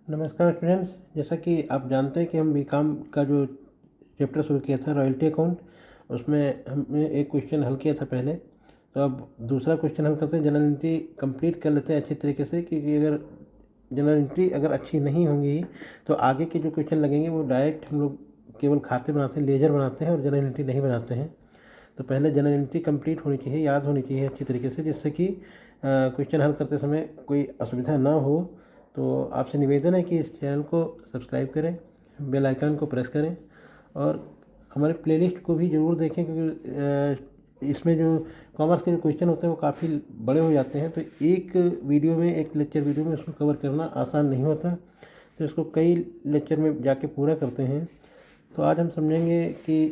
नमस्कार स्टूडेंट्स। जैसा कि आप जानते हैं कि हम बीकॉम का जो चैप्टर शुरू किया था रॉयल्टी अकाउंट, उसमें हमने एक क्वेश्चन हल किया था पहले। तो अब दूसरा क्वेश्चन हम करते हैं, जनरल एंट्री कंप्लीट कर लेते हैं अच्छे तरीके से, क्योंकि अगर जनरल एंट्री अगर अच्छी नहीं होंगी तो आगे के जो क्वेश्चन लगेंगे वो डायरेक्ट हम लोग केवल खाते बनाते हैं, लेजर बनाते हैं और जनरल एंट्री नहीं बनाते हैं। तो पहले जनरल एंट्री कंप्लीट होनी चाहिए, याद होनी चाहिए अच्छी तरीके से, जिससे कि क्वेश्चन हल करते समय कोई असुविधा ना हो। तो आपसे निवेदन है कि इस चैनल को सब्सक्राइब करें, बेल आइकन को प्रेस करें और हमारे प्लेलिस्ट को भी ज़रूर देखें, क्योंकि इसमें जो कॉमर्स के जो क्वेश्चन होते हैं वो काफ़ी बड़े हो जाते हैं। तो एक वीडियो में, एक लेक्चर वीडियो में उसको कवर करना आसान नहीं होता, तो इसको कई लेक्चर में जाके पूरा करते हैं। तो आज हम समझेंगे कि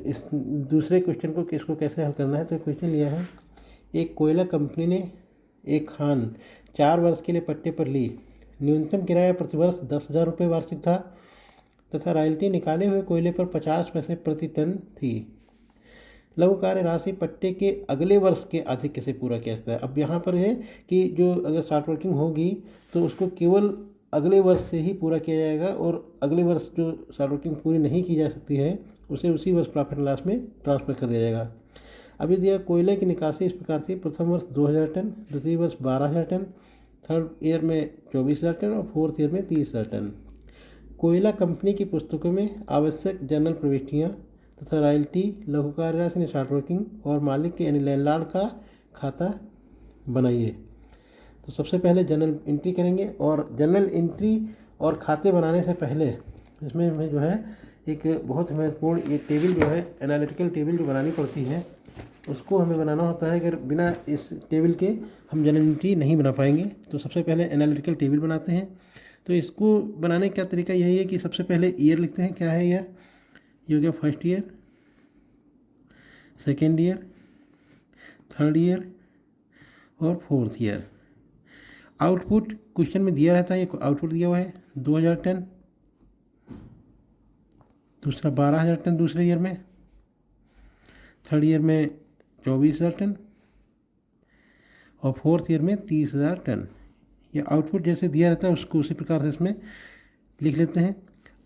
इस दूसरे क्वेश्चन को किसको कैसे हल करना है। तो क्वेश्चन लिया है, एक कोयला कंपनी ने एक खान 4 वर्ष के लिए पट्टे पर ली। न्यूनतम किराया प्रतिवर्ष 10,000 रुपये वार्षिक था तथा रॉयल्टी निकाले हुए कोयले पर 50 पैसे प्रति टन थी। लघु कार्य राशि पट्टे के अगले वर्ष के आधिक्य से पूरा किया जाता है। अब यहाँ पर है कि जो अगर शॉर्ट वर्किंग होगी तो उसको केवल अगले वर्ष से ही पूरा किया जाएगा, और अगले वर्ष जो शॉर्ट वर्किंग पूरी नहीं की जा सकती है उसे उसी वर्ष प्रॉफिट एंड लॉस में ट्रांसफ़र कर दिया जाएगा। अभी दिया कोयले की निकासी इस प्रकार थी, प्रथम वर्ष 2,000 टन, द्वितीय वर्ष 12,000 टन, थर्ड ईयर में 24,000 टन और फोर्थ ईयर में 30,000 टन। कोयला कंपनी की पुस्तकों में आवश्यक जनरल प्रविष्टियाँ तथा रॉयल्टी, लघु कार्य राशि, शॉर्ट वर्किंग और मालिक के यानी लैंडलॉर्ड का खाता बनाइए। तो सबसे पहले जनरल एंट्री करेंगे, और जनरल एंट्री और खाते बनाने से पहले इसमें हमें जो है एक बहुत महत्वपूर्ण ये टेबल जो है, एनालिटिकल टेबल जो बनानी पड़ती है, उसको हमें बनाना होता है। अगर बिना इस टेबल के हम जनरल एंट्री नहीं बना पाएंगे। तो सबसे पहले एनालिटिकल टेबल बनाते हैं। तो इसको बनाने का तरीका यही है कि सबसे पहले ईयर लिखते हैं। क्या है ईयर? ये हो गया first year, second year, third year और फोर्थ ईयर। आउटपुट क्वेश्चन में दिया रहता है, ये आउटपुट दिया हुआ है 2,000 टन, दूसरा 12,000 टन दूसरे ईयर में, थर्ड ईयर में 24,000 टन और फोर्थ ईयर में 30,000 टन। ये आउटपुट जैसे दिया रहता है उसको उसी प्रकार से इसमें लिख लेते हैं।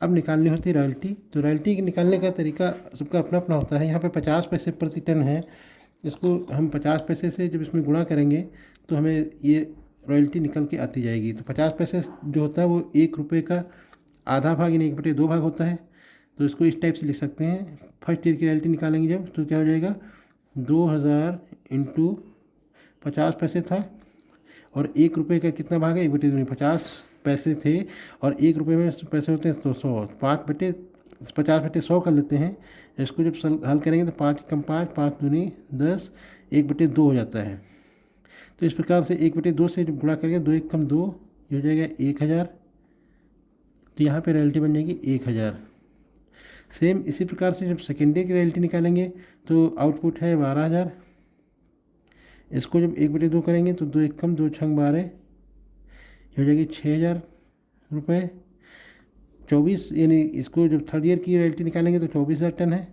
अब निकालनी होती है रॉयल्टी। तो रॉयल्टी के निकालने का तरीका सबका अपना अपना होता है। यहाँ पे 50 पैसे प्रति टन है, इसको हम 50 पैसे से जब इसमें गुणा करेंगे तो हमें ये रॉयल्टी निकल के आती जाएगी। तो 50 पैसे जो होता है वो 1 रुपये का आधा भाग यानी 1/2 भाग होता है। तो इसको इस टाइप से लिख सकते हैं। फर्स्ट ईयर की रॉयल्टी निकालेंगे जब, तो क्या हो जाएगा, 2,000 इंटू 50 पैसे था, और 1 रुपये का कितना भाग है, 1/2। 50 पैसे थे और 1 रुपये में पैसे होते हैं तो 100, 50/100 कर लेते हैं। इसको जब हल करेंगे तो 5 कम 5, 5 दूनी 10, 1/2 हो जाता है। तो इस प्रकार से 1/2 से जब गुणा करेंगे, 2 1 कम 2, ये हो जाएगा 1,000। तो यहाँ पे रॉयल्टी बन जाएगी 1,000। सेम इसी प्रकार से जब सेकेंड ईयर की रॉयल्टी निकालेंगे तो आउटपुट है 12,000। इसको जब 1/2 करेंगे तो 2 1 कम 2 6 12, ये हो जाएगी 6,000 रुपये। 24 यानी इसको जब थर्ड ईयर की रॉयल्टी निकालेंगे तो 24,000 टन है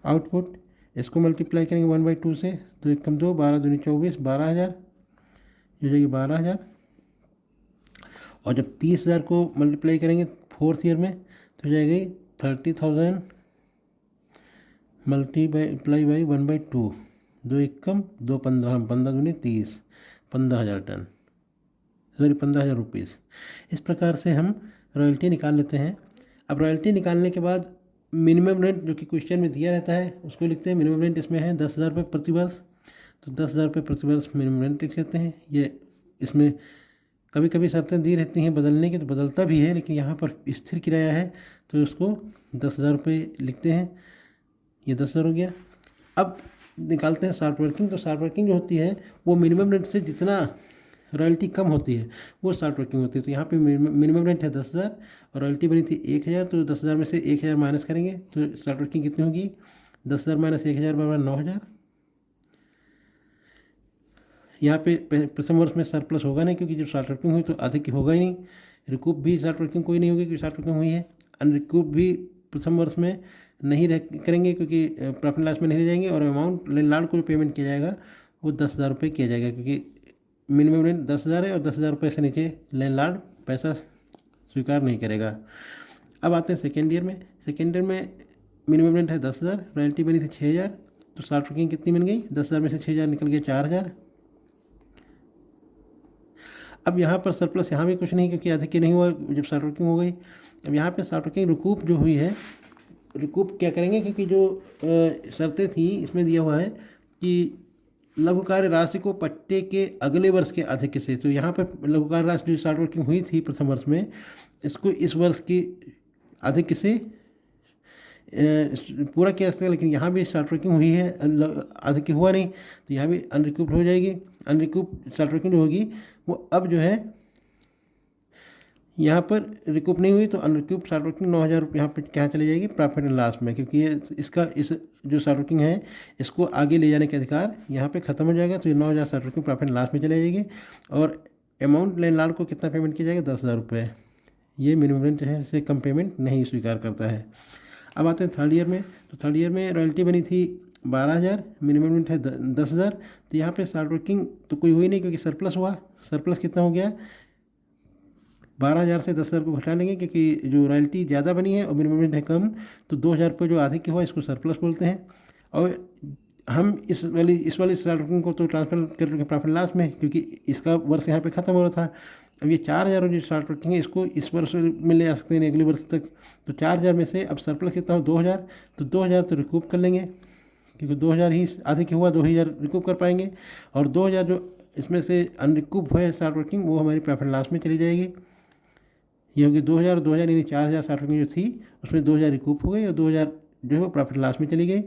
आउटपुट। इसको मल्टीप्लाई करेंगे 1/2 से, 2 1 कम 2, 12 दूनी 24, 12,000, ये हो जाएगी 12,000। और जब 30,000 को मल्टीप्लाई करेंगे फोर्थ ईयर में तो हो जाएगी 30,000 मल्टीप्लाई बाई 1/2, 2 1 कम 2 15, 15 दूनी 30, 15,000 टन, सॉरी 15,000 रुपीज़। इस प्रकार से हम रॉयल्टी निकाल लेते हैं। अब रॉयल्टी निकालने के बाद मिनिमम रेंट जो कि क्वेश्चन में दिया रहता है उसको लिखते हैं। मिनिमम रेंट इसमें है 10,000 रुपये प्रति वर्ष, तो 10,000 रुपये प्रति वर्ष मिनिमम रेंट लिख लेते हैं। ये इसमें कभी कभी शर्तें दी रहती हैं बदलने की, तो बदलता भी है, लेकिन यहाँ पर स्थिर किराया है तो उसको 10,000 रुपये लिखते हैं। ये 10,000 हो गया। अब निकालते हैं शॉर्ट वर्किंग। तो शॉर्ट वर्किंग जो होती है वो मिनिमम रेंट से जितना रॉयल्टी कम होती है वो शॉर्ट वर्किंग होती है। तो यहाँ पे मिनिमम रेंट है 10,000 और रॉयल्टी बनी थी 1,000। तो 10,000 में से 1,000 माइनस करेंगे तो शॉर्ट वर्किंग कितनी होगी, 10,000 माइनस 1,000 बराबर 9,000। यहाँ पे प्रथम वर्ष में सरप्लस होगा नहीं, क्योंकि जब शॉर्ट वर्किंग हुई तो अधिक होगा ही नहीं। रिकूप भी शॉर्ट वर्किंग कोई नहीं होगी क्योंकि शॉर्ट वर्किंग हुई है। अनरिकूप भी प्रथम वर्ष में नहीं करेंगे क्योंकि प्रॉफिट लॉस में नहीं रह जाएंगे। और अमाउंट लैंडलॉर्ड को जो पेमेंट किया जाएगा वो 10,000 रुपये किया जाएगा, क्योंकि मिनिमम रेंट 10,000 है और 10,000 रुपये से नीचे लैंडलॉर्ड पैसा स्वीकार नहीं करेगा। अब आते हैं सेकेंड ईयर में। सेकेंड ईयर में मिनिमम रेंट है 10,000, रॉयल्टी बनी थी 6,000, तो शॉर्ट वर्किंग कितनी बन गई? 10,000 में से 6,000 निकल गया 4,000। अब यहाँ पर सरप्लस यहाँ भी कुछ नहीं, क्योंकि अधिक की नहीं हुआ जब शॉर्ट वर्किंग हो गई। अब यहाँ पे शॉर्ट वर्किंग रिकूप जो हुई है, रिकूप क्या करेंगे, क्योंकि जो शर्तें थी इसमें दिया हुआ है कि लघु कार्य राशि को पट्टे के अगले वर्ष के अधिक से, तो यहाँ पर लघु कार्य राशि जो शॉर्ट वर्किंग हुई थी प्रथम वर्ष में, इसको इस वर्ष की अधिक से पूरा किया सकते हैं। लेकिन यहाँ भी शॉर्ट वर्किंग हुई है, अधिक हुआ नहीं, तो यहाँ भी अनरिकूप्ड हो जाएगी। अनरिकूप शॉर्ट वर्किंग जो होगी वो अब जो है यहाँ पर रिकूप नहीं हुई, तो अनरिकूप शॉर्ट वर्किंग 9,000 रुपये यहाँ पर क्या चली जाएगी? प्रॉफिट एंड लॉस में, क्योंकि ये इसका इस जो शॉर्ट वर्किंग है इसको आगे ले जाने के अधिकार यहाँ पे ख़त्म हो जाएगा, तो ये 9,000 short working profit and loss में चली जाएगी। और अमाउंट लैंडलॉर्ड को कितना पेमेंट किया जाएगा? 10,000 रुपये। ये मिनिमम रेंट है, इससे कम पेमेंट नहीं स्वीकार करता है। अब आते हैं थर्ड ईयर में। तो थर्ड ईयर में रॉयल्टी बनी थी 12,000, मिनिमम रेंट है 10,000, तो यहाँ पे शॉर्ट वर्किंग तो कोई हुई नहीं, क्योंकि सरप्लस हुआ। सरप्लस कितना हो गया? 12,000 से 10,000 को घटा लेंगे, क्योंकि जो रॉयल्टी ज़्यादा बनी है और मिनिमम रेंट है कम, तो 2,000 रुपये जो आधे की हुआ इसको सरप्लस बोलते हैं। और हम इस वाली शॉर्ट वर्किंग को तो ट्रांसफर कर रहे हैं प्रॉफिट लॉस में, क्योंकि इसका वर्ष यहाँ पे ख़त्म हो रहा था। अब ये 4,000 जो शॉर्ट वर्किंग है इसको इस वर्ष में ले आ सकते हैं अगले वर्ष तक। तो 4,000 में से अब सरप्लस कितना हो? 2,000, तो 2,000 तो रिकूप कर लेंगे, क्योंकि 2,000 ही आधे की हुआ, 2,000 रिकूप कर पाएंगे। और 2,000 जो इसमें से अनरिकूप है शॉर्ट वर्किंग, वो हमारी प्रॉफिट लॉस में चली जाएगी। ये होगी 2,000 2,000 यानी 4,000 शॉर्ट वर्किंग जो थी उसमें 2,000 रिकूप हो गई और 2,000 जो है वो प्रॉफिट लॉस में चली गई।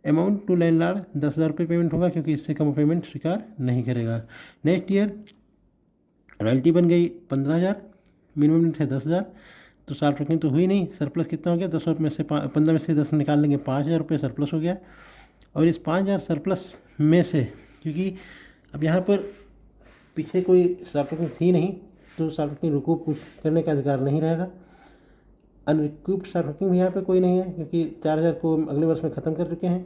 अमाउंट टू लैंडलॉर्ड 10,000 रुपये पेमेंट होगा, क्योंकि इससे कम पेमेंट स्वीकार नहीं करेगा। नेक्स्ट ईयर रॉयल्टी बन गई 15,000, मिनिमम रेंट है 10,000, तो शॉर्ट वर्किंग तो हुई नहीं। सरप्लस कितना हो गया? 10 में से 15 में से 10 निकाल लेंगे, 5,000 रुपये सरप्लस हो गया। और इस 5,000 सरप्लस में से, क्योंकि अब यहाँ पर पीछे कोई शॉर्ट वर्किंग थी नहीं, तो शॉर्ट वर्किंग रिकूप करने का अधिकार नहीं रहेगा। अनरिकूप शॉर्ट वर्किंग भी यहाँ पे कोई नहीं है, क्योंकि 4,000 को अगले वर्ष में ख़त्म कर चुके हैं।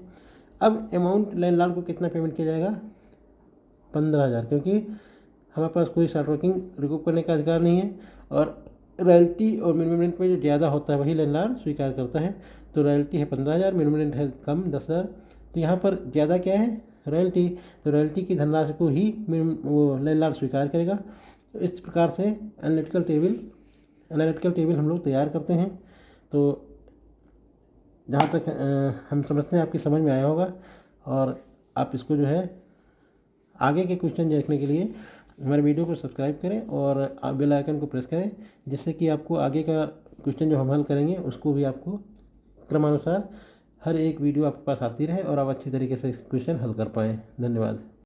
अब अमाउंट लैंडलॉर्ड को कितना पेमेंट किया जाएगा? 15,000, क्योंकि हमारे पास कोई शॉर्ट वर्किंग रिकूप करने का अधिकार नहीं है। और रॉयल्टी और मिनिमम रेंट में जो ज़्यादा होता है वही लैंडलॉर्ड स्वीकार करता है। तो रॉयल्टी है 15,000, मिनिमम रेंट है कम 10,000, तो यहाँ पर ज़्यादा क्या है? रॉयल्टी। तो रॉयल्टी की धनराशि को ही वो लैंडलॉर्ड स्वीकार करेगा। तो इस प्रकार से एनालिटिकल टेबल हम लोग तैयार करते हैं। तो जहाँ तक हम समझते हैं आपकी समझ में आया होगा, और आप इसको जो है आगे के क्वेश्चन देखने के लिए हमारे वीडियो को सब्सक्राइब करें और बेल आइकन को प्रेस करें, जिससे कि आपको आगे का क्वेश्चन जो हम हल करेंगे उसको भी आपको क्रमानुसार हर एक वीडियो आपके पास आती रहे और आप अच्छी तरीके से क्वेश्चन हल कर पाएँ। धन्यवाद।